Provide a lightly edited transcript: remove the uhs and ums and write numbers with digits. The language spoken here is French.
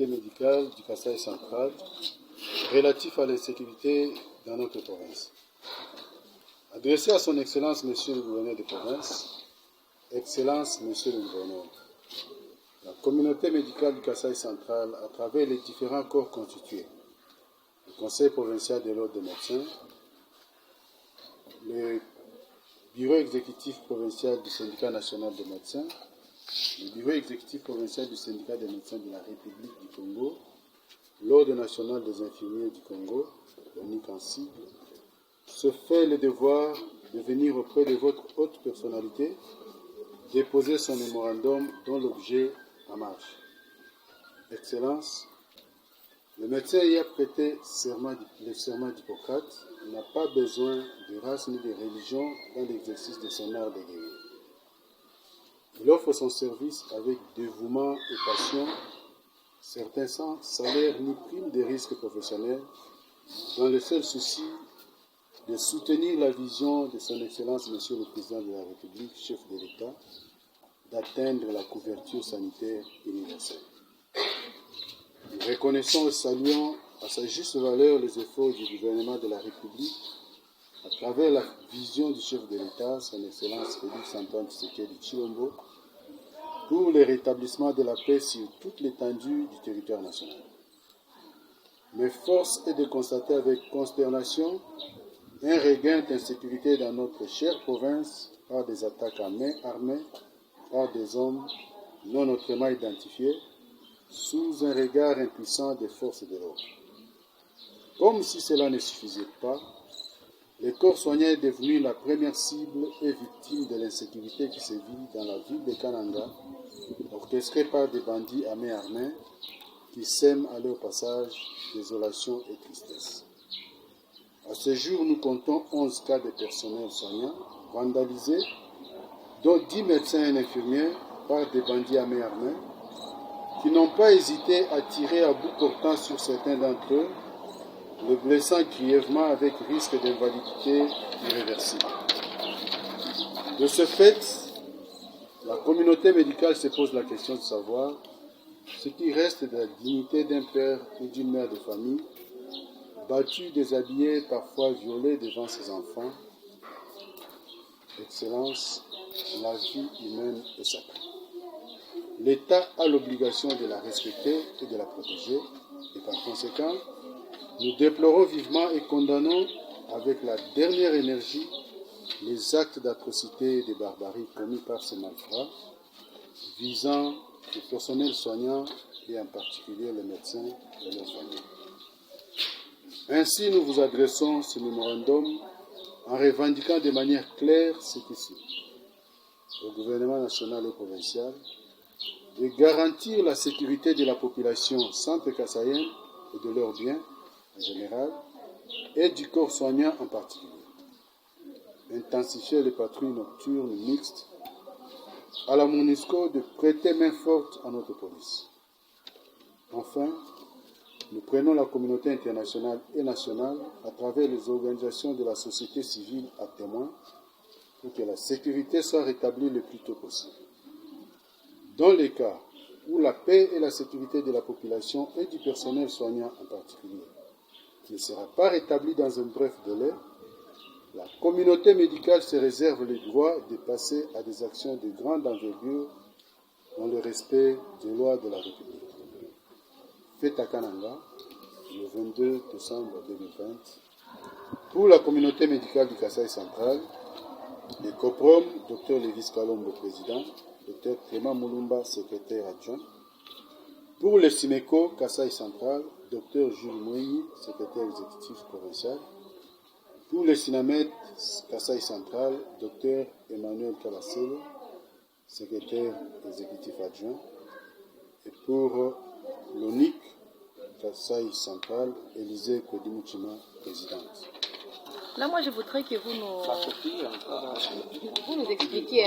communauté médicale du Kasaï central relatif à l'insécurité dans notre province. Adressé à son Excellence, Monsieur le gouverneur de province, Excellence, Monsieur le gouverneur, la communauté médicale du Kasaï central, à travers les différents corps constitués, le Conseil provincial de l'ordre des médecins, le Bureau exécutif provincial du syndicat national des médecins, le Bureau exécutif provincial du syndicat des médecins de la République du Congo, l'Ordre national des infirmiers du Congo, l'ONIC en sigle, se fait le devoir de venir auprès de votre haute personnalité déposer son mémorandum dont l'objet en marche. Excellence, le médecin ayant prêté le serment d'Hippocrate n'a pas besoin de race ni de religion dans l'exercice de son art de guérir. Il offre son service avec dévouement et passion, certains sans salaire ni prime de risque professionnel, dans le seul souci de soutenir la vision de son Excellence Monsieur le Président de la République, chef de l'État, d'atteindre la couverture sanitaire universelle. Nous reconnaissons et saluons à sa juste valeur les efforts du gouvernement de la République à travers la vision du chef de l'État, son Excellence Félix Antoine Tshisekedi Tshilombo, pour le rétablissement de la paix sur toute l'étendue du territoire national. Mais force est de constater avec consternation un regain d'insécurité dans notre chère province par des attaques à main armée par des hommes non autrement identifiés sous un regard impuissant des forces de l'ordre. Comme si cela ne suffisait pas, le corps soignant est devenu la première cible et victime de l'insécurité qui sévit dans la ville de Kananga, orchestrée par des bandits à main armée qui sèment à leur passage désolation et tristesse. À ce jour, nous comptons 11 cas de personnel soignant vandalisés, dont 10 médecins et infirmiers par des bandits à main armée qui n'ont pas hésité à tirer à bout portant sur certains d'entre eux, le blessant grièvement avec risque d'invalidité irréversible. De ce fait, la communauté médicale se pose la question de savoir ce qui reste de la dignité d'un père ou d'une mère de famille, battu, déshabillé, parfois violé devant ses enfants. Excellence, la vie humaine est sacrée. L'État a l'obligation de la respecter et de la protéger, et par conséquent, nous déplorons vivement et condamnons avec la dernière énergie les actes d'atrocité et de barbarie commis par ces malfrats, visant le personnel soignant et en particulier les médecins et leurs familles. Ainsi, nous vous adressons ce mémorandum en revendiquant de manière claire ce qui suit. Au gouvernement national et provincial de garantir la sécurité de la population centre-kassaïenne et de leurs biens en général et du corps soignant en particulier. Intensifier les patrouilles nocturnes mixtes à la MONUSCO de prêter main forte à notre police. Enfin, nous prenons la communauté internationale et nationale à travers les organisations de la société civile à témoin pour que la sécurité soit rétablie le plus tôt possible. Dans les cas où la paix et la sécurité de la population et du personnel soignant en particulier ne sera pas rétablie dans un bref délai, la communauté médicale se réserve le droit de passer à des actions de grande envergure dans le respect des lois de la République. Fait à Kananga, le 22 décembre 2020, pour la communauté médicale du Kasaï central, le COPROM, Dr Lévis Kalombo, président, Dr Clément Moulumba, secrétaire adjoint. Pour le SIMECO, Kasaï central, Dr Jules Mouini, secrétaire exécutif provincial. Pour le SINAMED, Kasaï central, Dr Emmanuel Kalasele, secrétaire exécutif adjoint. Et pour l'ONIC, Kasaï central, Élisée Kodimuchima, présidente. Là, moi, je voudrais que vous nous expliquiez.